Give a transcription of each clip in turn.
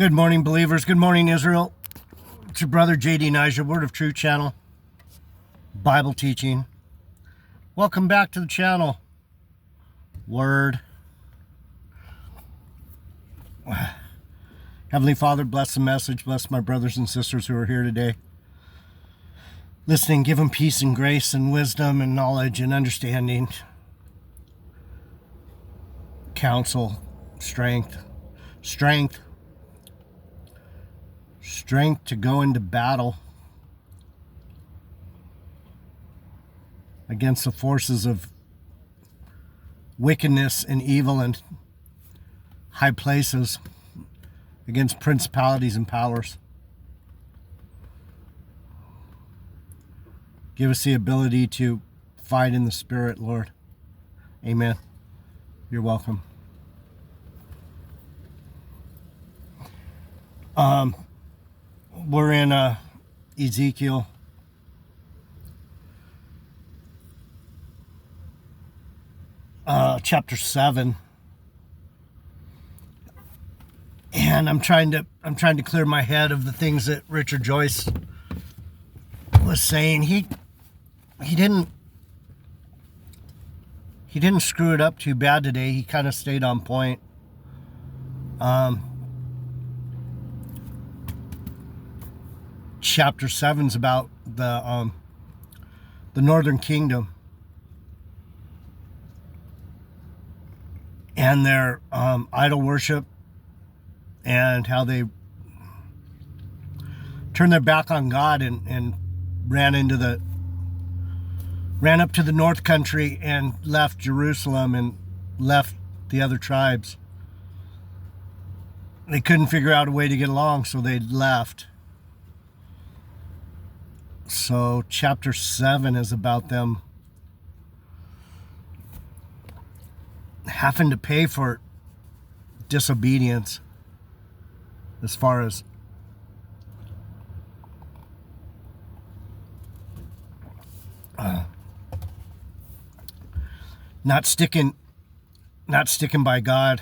Good morning, believers. Good morning, Israel. It's your brother JD Niger, Word of Truth channel, Bible teaching. Welcome back to the channel. Word. Heavenly Father, bless the message. Bless my brothers and sisters who are here today. Listening, give them peace and grace and wisdom and knowledge and understanding. Counsel, strength. Strength to go into battle against the forces of wickedness and evil in high places, against principalities and powers. Give us the ability to fight in the Spirit, Lord. Amen. You're welcome. We're in Ezekiel. Chapter 7. And I'm trying to clear my head of the things that Richard Joyce was saying. He didn't screw it up too bad today. He kind of stayed on point. Chapter 7's about the Northern Kingdom and their idol worship and how they turned their back on God and ran up to the North Country and left Jerusalem and left the other tribes. They couldn't figure out a way to get along, so they left. So chapter 7 is about them having to pay for disobedience as far as not sticking by God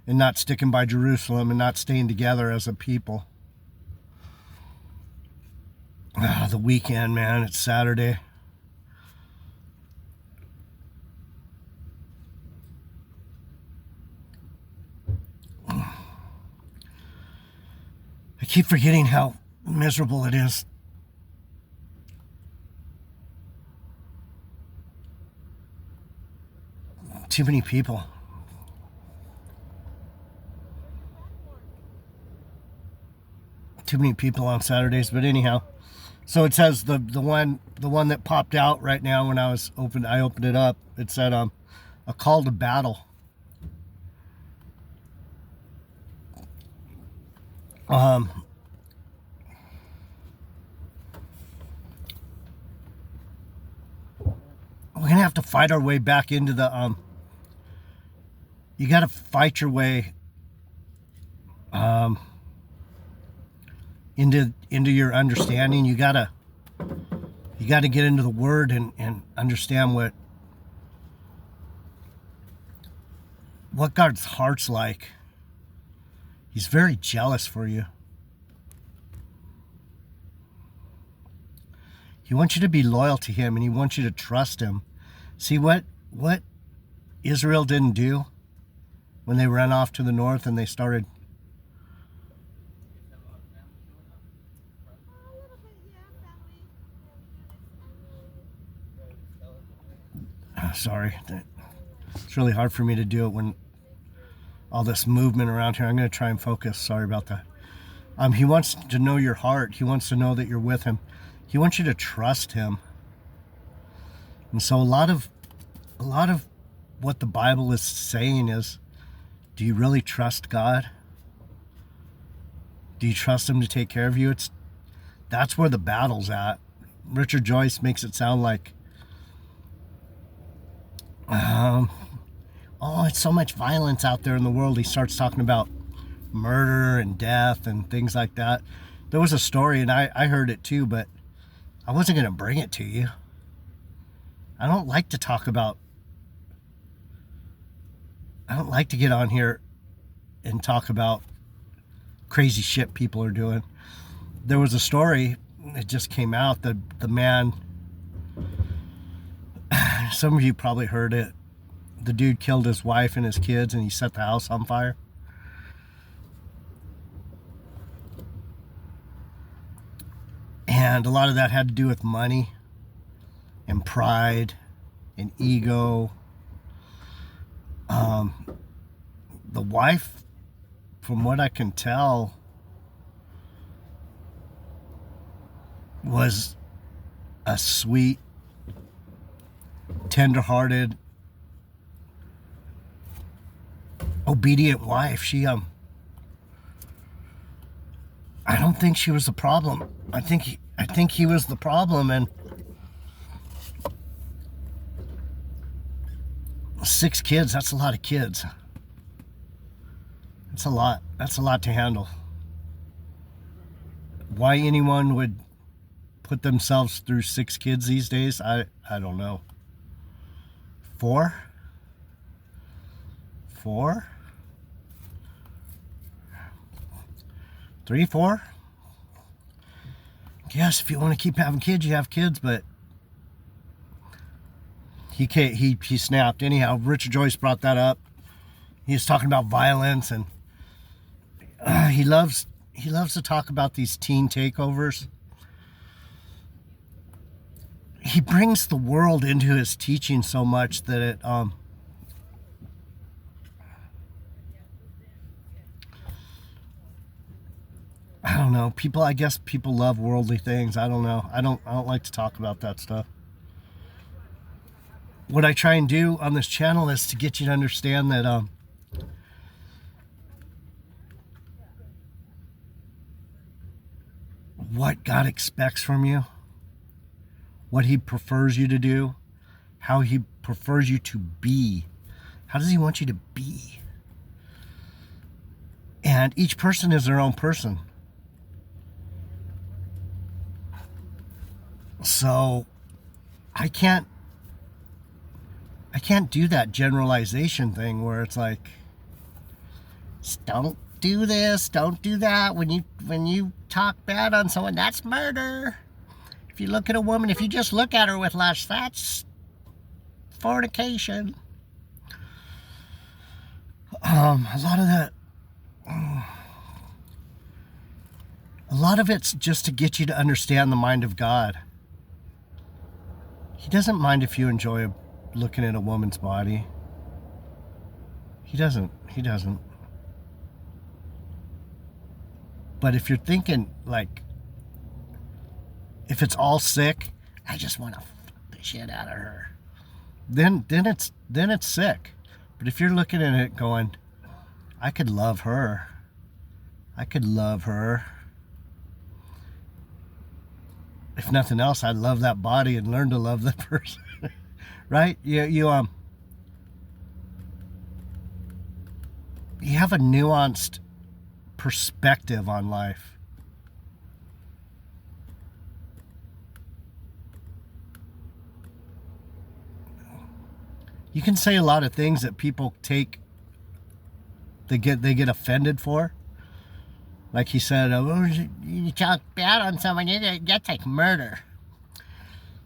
and not sticking by Jerusalem and not staying together as a people. The weekend, man. It's Saturday. I keep forgetting how miserable it is. Too many people. Too many people on Saturdays, but anyhow. So it says the one that popped out right now when I opened it up. It said a call to battle. We're gonna have to fight our way back into the you got to fight your way into your understanding. You gotta get into the Word and understand what God's heart's like. He's very jealous for you. He wants you to be loyal to Him, and He wants you to trust Him. See what Israel didn't do when they ran off to the north and they started sorry. It's really hard for me to do it when all this movement around here. I'm going to try and focus. Sorry about that. He wants to know your heart. He wants to know that you're with Him. He wants you to trust Him. And so a lot of what the Bible is saying is, do you really trust God? Do you trust Him to take care of you? That's where the battle's at. Richard Joyce makes it sound like it's so much violence out there in the world. He starts talking about murder and death and things like that. There was a story, and I heard it too, but I wasn't going to bring it to you. I don't like to get on here and talk about crazy shit people are doing. There was a story, it just came out, that the man, some of you probably heard it, the dude killed his wife and his kids and he set the house on fire. And a lot of that had to do with money and pride and ego. The wife, from what I can tell, was a sweet, tender-hearted, obedient wife. I don't think she was the problem. I think he was the problem. And 6 kids, that's a lot of kids. That's a lot. That's a lot to handle. Why anyone would put themselves through 6 kids these days, I don't know. 4? 4? 3, 4? Yes, if you want to keep having kids, you have kids, but he can't. He snapped. Anyhow, Richard Joyce brought that up. He was talking about violence, and he loves to talk about these teen takeovers. He brings the world into his teaching so much that it I don't know. I guess people love worldly things. I don't know. I don't like to talk about that stuff. What I try and do on this channel is to get you to understand that what God expects from you, what He prefers you to do, how He prefers you to be. How does He want you to be? And each person is their own person. So I can't do that generalization thing where it's like, don't do this, don't do that. When you talk bad on someone, that's murder. If you look at a woman, if you just look at her with lust, that's fornication. A lot of it's just to get you to understand the mind of God. He doesn't mind if you enjoy looking at a woman's body. He doesn't. But if you're thinking, like, if it's all sick, I just want to fuck the shit out of her, then it's sick. But if you're looking at it going, I could love her. If nothing else, I'd love that body and learn to love that person. Right? You have a nuanced perspective on life. You can say a lot of things that people they get offended for. Like he said, oh, you talk bad on someone, that's like murder.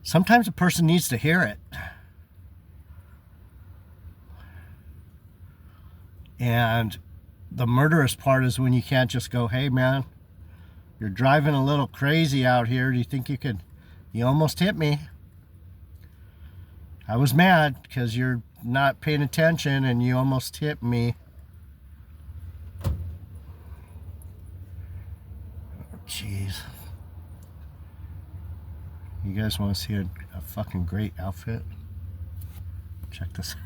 Sometimes a person needs to hear it. And the murderous part is when you can't just go, hey man, you're driving a little crazy out here. Do you think you almost hit me. I was mad because you're not paying attention and you almost hit me. Jeez. You guys want to see a fucking great outfit? Check this out.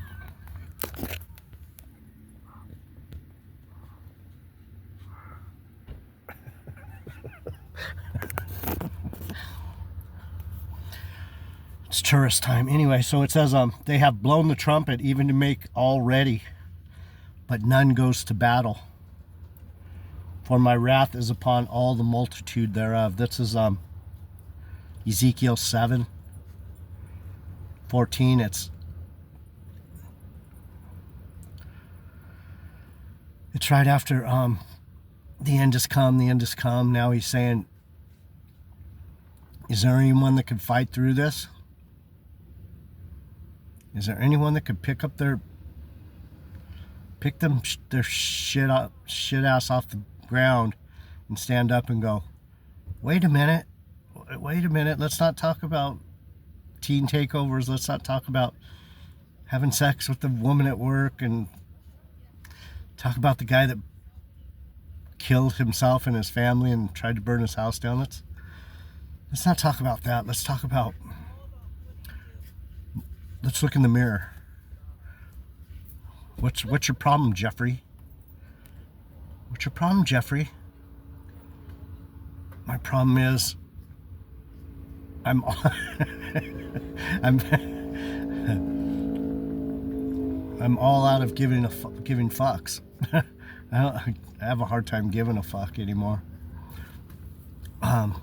It's tourist time. Anyway, so it says they have blown the trumpet even to make all ready, but none goes to battle. For my wrath is upon all the multitude thereof. This is Ezekiel 7:14. It's right after the end has come, the end has come. Now he's saying, is there anyone that could fight through this? Is there anyone that could pick their shit ass off the ground and stand up and go, wait a minute, let's not talk about teen takeovers, let's not talk about having sex with the woman at work, and talk about the guy that killed himself and his family and tried to burn his house down. Let's not talk about that. Let's look in the mirror. What's your problem, Jeffrey? What's your problem, Jeffrey? My problem is I'm all out of giving fucks. I have a hard time giving a fuck anymore. And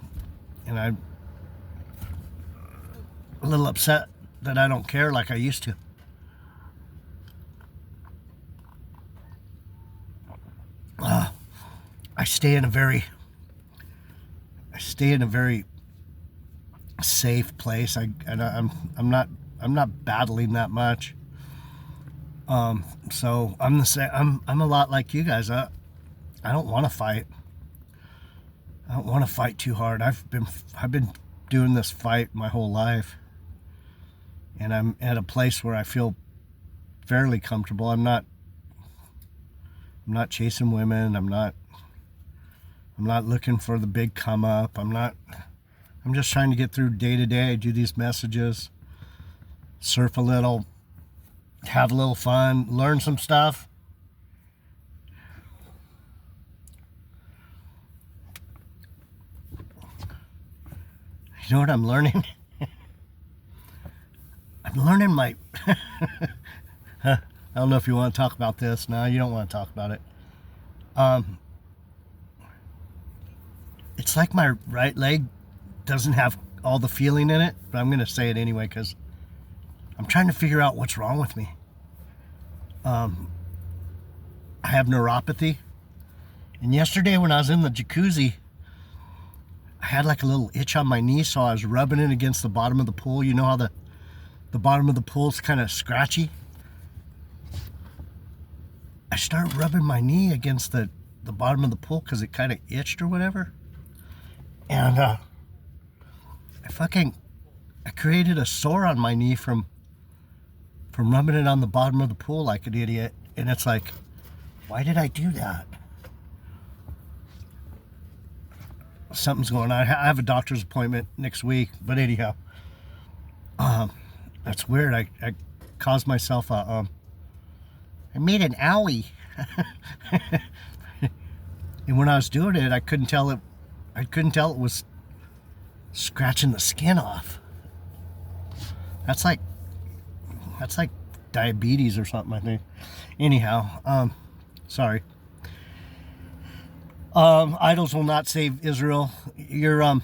I'm a little upset that I don't care like I used to. I stay in a very safe place. I'm not battling that much. So I'm the same. I'm a lot like you guys. I don't want to fight. I don't want to fight too hard. I've been doing this fight my whole life, and I'm at a place where I feel fairly comfortable. I'm not chasing women. I'm not looking for the big come up. I'm just trying to get through day to day, do these messages, surf a little, have a little fun, learn some stuff. You know what I'm learning? I'm learning my... I don't know if you want to talk about this. No, you don't want to talk about it. It's like my right leg doesn't have all the feeling in it, but I'm going to say it anyway because I'm trying to figure out what's wrong with me. I have neuropathy. And yesterday when I was in the jacuzzi, I had like a little itch on my knee, so I was rubbing it against the bottom of the pool. You know how the bottom of the pool's kind of scratchy? I started rubbing my knee against the bottom of the pool because it kind of itched or whatever. And I created a sore on my knee from rubbing it on the bottom of the pool like an idiot. And it's like, why did I do that? Something's going on. I have a doctor's appointment next week, but anyhow, that's weird. I caused myself I made an owie. And when I was doing it, I couldn't tell it was scratching the skin off. That's like diabetes or something, I think. Anyhow, sorry. Idols will not save Israel. You're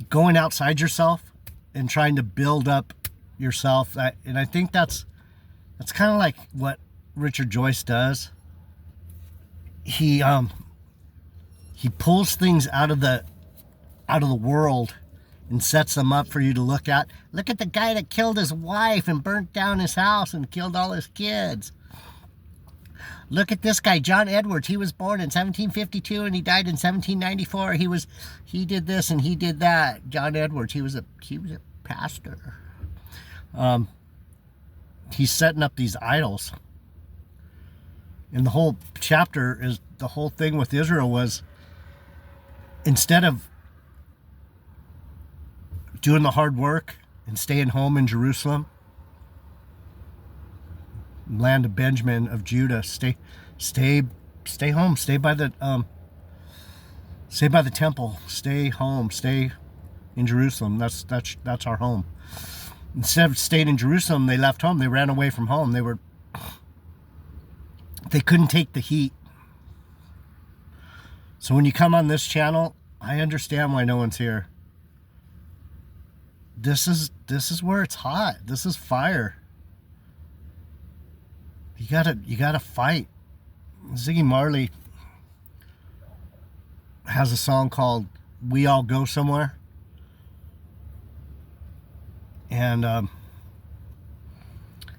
going outside yourself and trying to build up yourself. And I think that's kind of like what Richard Joyce does. He pulls things out of the world and sets them up for you to look at. Look at the guy that killed his wife and burnt down his house and killed all his kids. Look at this guy, John Edwards. He was born in 1752 and he died in 1794. He did this and he did that. John Edwards. He was a pastor. He's setting up these idols. And the whole chapter is, the whole thing with Israel was, instead of doing the hard work and staying home in Jerusalem, land of Benjamin, of Judah, stay home, stay by the temple, stay home, stay in Jerusalem. That's our home. Instead of staying in Jerusalem, they left home. They ran away from home. They couldn't take the heat. So when you come on this channel, I understand why no one's here. This is where it's hot. This is fire. You gotta fight. Ziggy Marley has a song called "We All Go Somewhere," and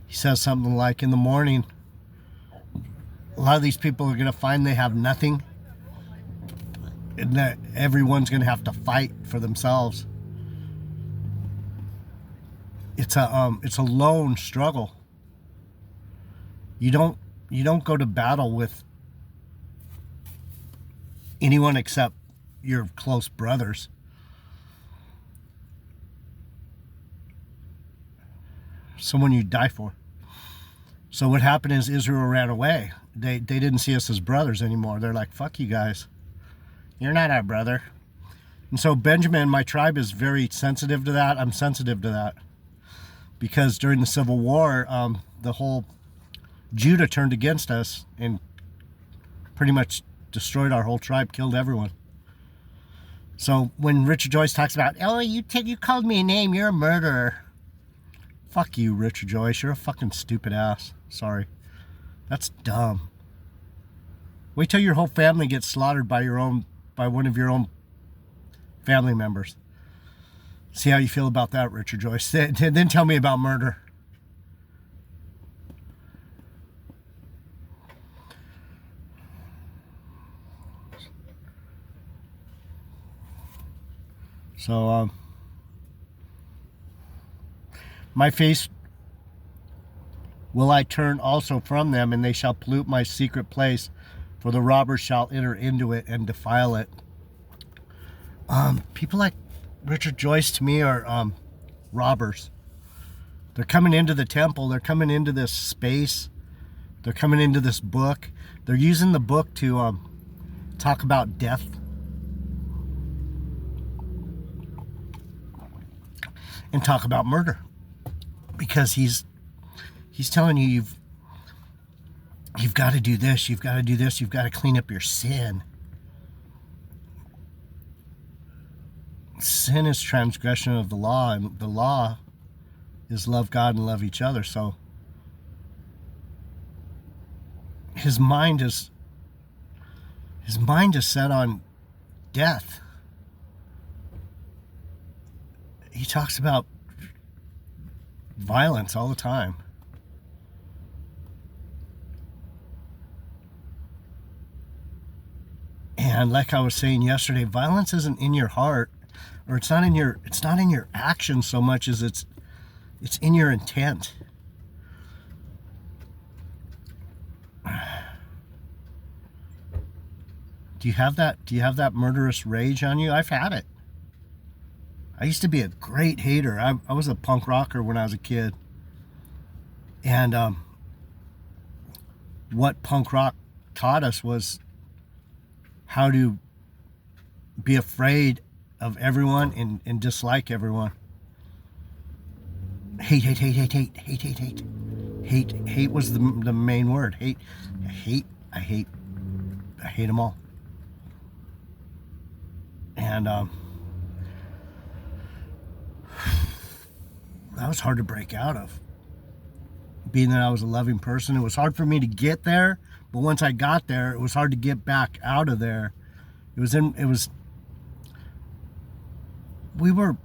he says something like, "In the morning, a lot of these people are going to find they have nothing, and that everyone's going to have to fight for themselves." It's a lone struggle. You don't go to battle with anyone except your close brothers. Someone you die for. So what happened is Israel ran away. They didn't see us as brothers anymore. They're like, fuck you guys. You're not our brother. And so Benjamin, my tribe, is very sensitive to that. I'm sensitive to that. Because during the Civil War, the whole Judah turned against us and pretty much destroyed our whole tribe, killed everyone. So when Richard Joyce talks about, oh, you called me a name, you're a murderer. Fuck you, Richard Joyce. You're a fucking stupid ass. Sorry. That's dumb. Wait till your whole family gets slaughtered by one of your own family members. See how you feel about that, Richard Joyce. Then tell me about murder. So, my face will I turn also from them, and they shall pollute my secret place, for the robbers shall enter into it and defile it. People like Richard Joyce to me are robbers. They're coming into the temple. They're coming into this space. They're coming into this book. They're using the book to talk about death. And talk about murder. Because he's telling you you've got to do this, you've got to do this, you've got to clean up your sin. Sin is transgression of the law, and the law is love God and love each other. So his mind is set on death. He talks about violence all the time. And like I was saying yesterday, violence isn't in your heart, or it's not in your actions so much as it's in your intent. Do you have that murderous rage on you? I've had it. I used to be a great hater. I was a punk rocker when I was a kid. And what punk rock taught us was how to be afraid of everyone and dislike everyone. Hate. Hate was the main word. I hate them all. And that was hard to break out of. Being that I was a loving person, it was hard for me to get there, but once I got there, it was hard to get back out of there. We were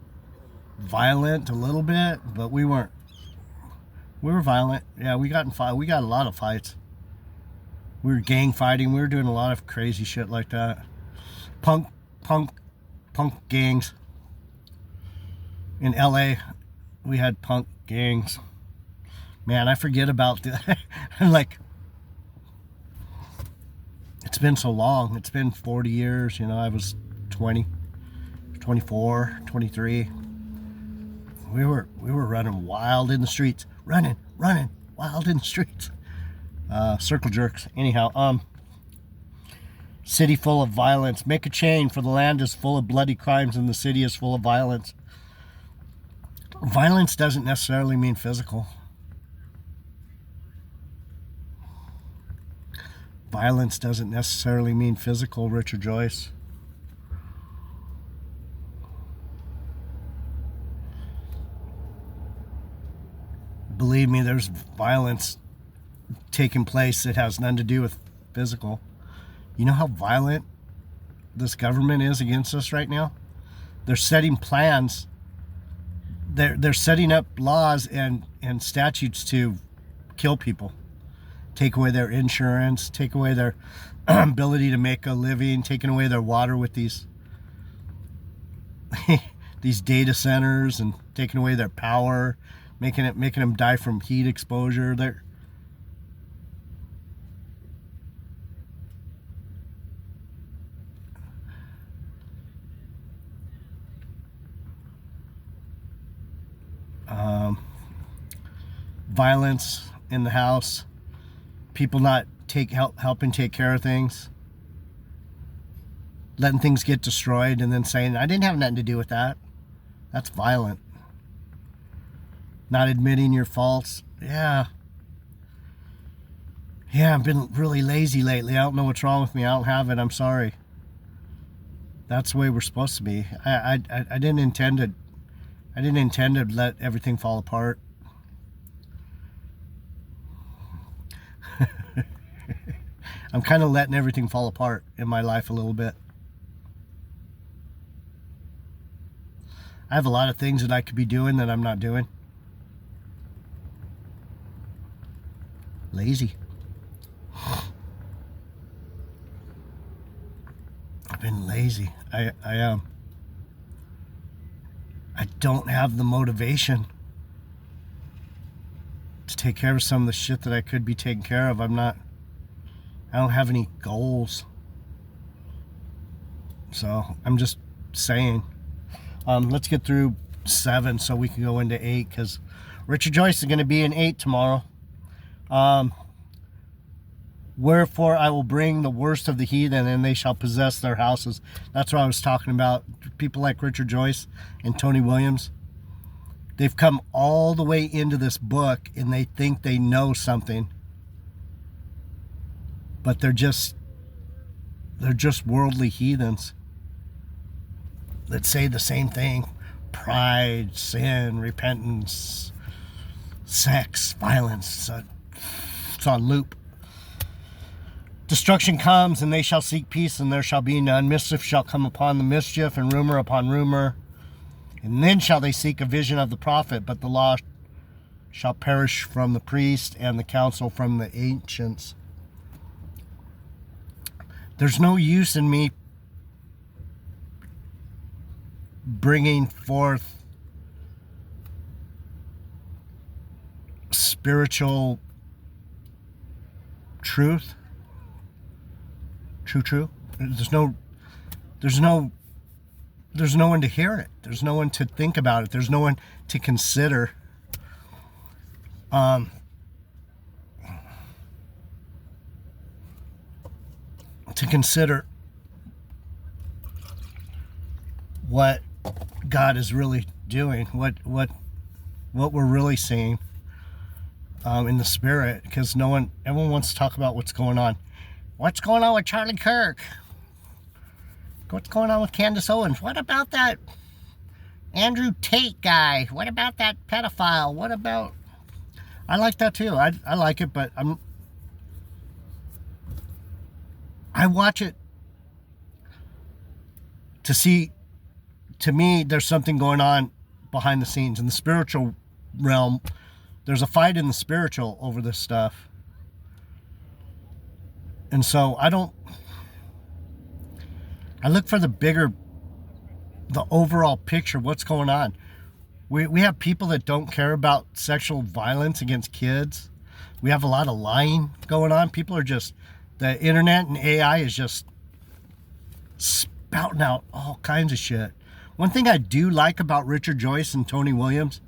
violent a little bit, but we were violent. Yeah, we got a lot of fights. We were gang fighting. We were doing a lot of crazy shit like that. Punk gangs. In LA, we had punk gangs. Man, I forget about that. Like, it's been so long. It's been 40 years. You know, I was 20, 24, 23. We were running wild in the streets. Running wild in the streets. Circle jerks. Anyhow, city full of violence. Make a chain, for the land is full of bloody crimes and the city is full of violence. Violence doesn't necessarily mean physical. Violence doesn't necessarily mean physical, Richard Joyce. Believe me, there's violence taking place that has nothing to do with physical. You know how violent this government is against us right now. They're setting plans. They're setting up laws and statutes to kill people, take away their insurance, take away their ability to make a living, taking away their water with these these data centers, and taking away their power, making them die from heat exposure. They're violence in the house, people not helping take care of things, letting things get destroyed, and then saying, I didn't have nothing to do with that. That's violent. Not admitting your faults. Yeah, I've been really lazy lately. I don't know what's wrong with me. I don't have it. I'm sorry. That's the way we're supposed to be. I didn't intend to let everything fall apart. I'm kind of letting everything fall apart in my life a little bit. I have a lot of things that I could be doing that I'm not doing. Lazy. I've been lazy. I don't have the motivation to take care of some of the shit that I could be taking care of. I don't have any goals. So I'm just saying. Let's get through 7 so we can go into 8, because Richard Joyce is going to be in 8 tomorrow. Wherefore I will bring the worst of the heathen, and they shall possess their houses. That's what I was talking about. People like Richard Joyce and Tony Williams, they've come all the way into this book, and they think they know something, but they're just worldly heathens that say the same thing: pride, sin, repentance, sex, violence. It's on loop. Destruction comes, and they shall seek peace, and there shall be none. Mischief shall come upon the mischief, and rumor upon rumor. And then shall they seek a vision of the prophet, but the law shall perish from the priest, and the counsel from the ancients. There's no use in me bringing forth spiritual truth. True. There's no one to hear it. There's no one to think about it. There's no one to consider. What God is really doing, what we're really seeing in the spirit, because everyone wants to talk about what's going on. What's going on with Charlie Kirk? What's going on with Candace Owens? What about that Andrew Tate guy? What about that pedophile? What about... I like that too. I like it, but I watch it to see, to me, there's something going on behind the scenes. In the spiritual realm, there's a fight in the spiritual over this stuff. And so I look for the overall picture, what's going on. We have people that don't care about sexual violence against kids. We have a lot of lying going on. People are just, the internet and AI is just spouting out all kinds of shit. One thing I do like about Richard Joyce and Tony Williams,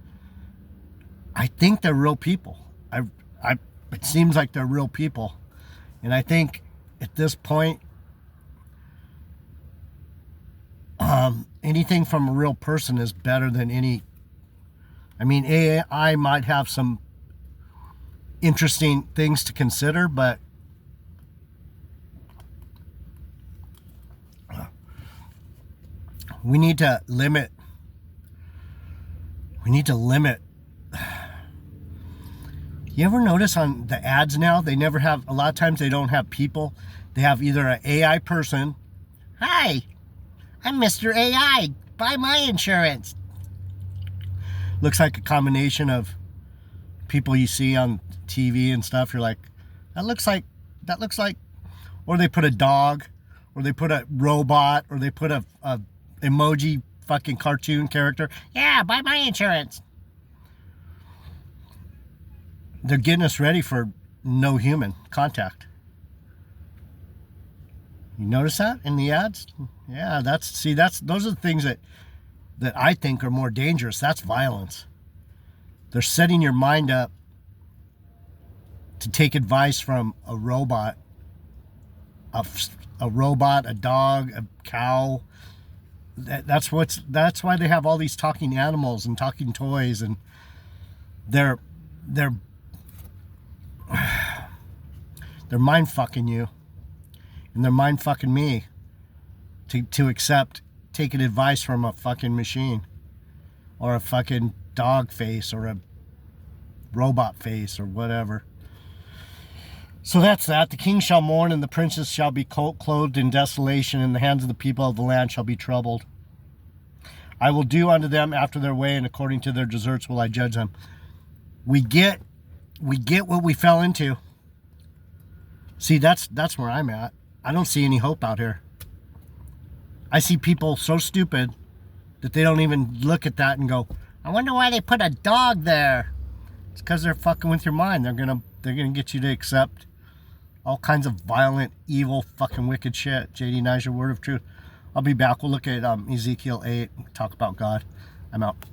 I think they're real people. It seems like they're real people. And I think at this point, anything from a real person is better than any... I mean, AI might have some interesting things to consider, but we need to limit. You ever notice on the ads now, they never have, a lot of times they don't have people. They have either an AI person. Hi, I'm Mr. AI. Buy my insurance. Looks like a combination of people you see on TV and stuff. You're like, that looks like, or they put a dog, or they put a robot, or they put a emoji fucking cartoon character. Yeah, buy my insurance. They're getting us ready for no human contact. You notice that in the ads? Yeah, those are the things that I think are more dangerous. That's violence. They're setting your mind up to take advice from a robot, a robot, a dog, a cow. That's why they have all these talking animals and talking toys, and they're mind fucking you, and they're mind fucking me to accept taking advice from a fucking machine, or a fucking dog face, or a robot face, or whatever. So that's that. The king shall mourn, and the princes shall be clothed in desolation, and the hands of the people of the land shall be troubled. I will do unto them after their way, and according to their deserts will I judge them. We get what we fell into. See, that's where I'm at. I don't see any hope out here. I see people so stupid that they don't even look at that and go, I wonder why they put a dog there. It's because they're fucking with your mind. They're gonna get you to accept all kinds of violent, evil, fucking wicked shit. JD Niger, word of truth. I'll be back. We'll look at Ezekiel 8, talk about God. I'm out.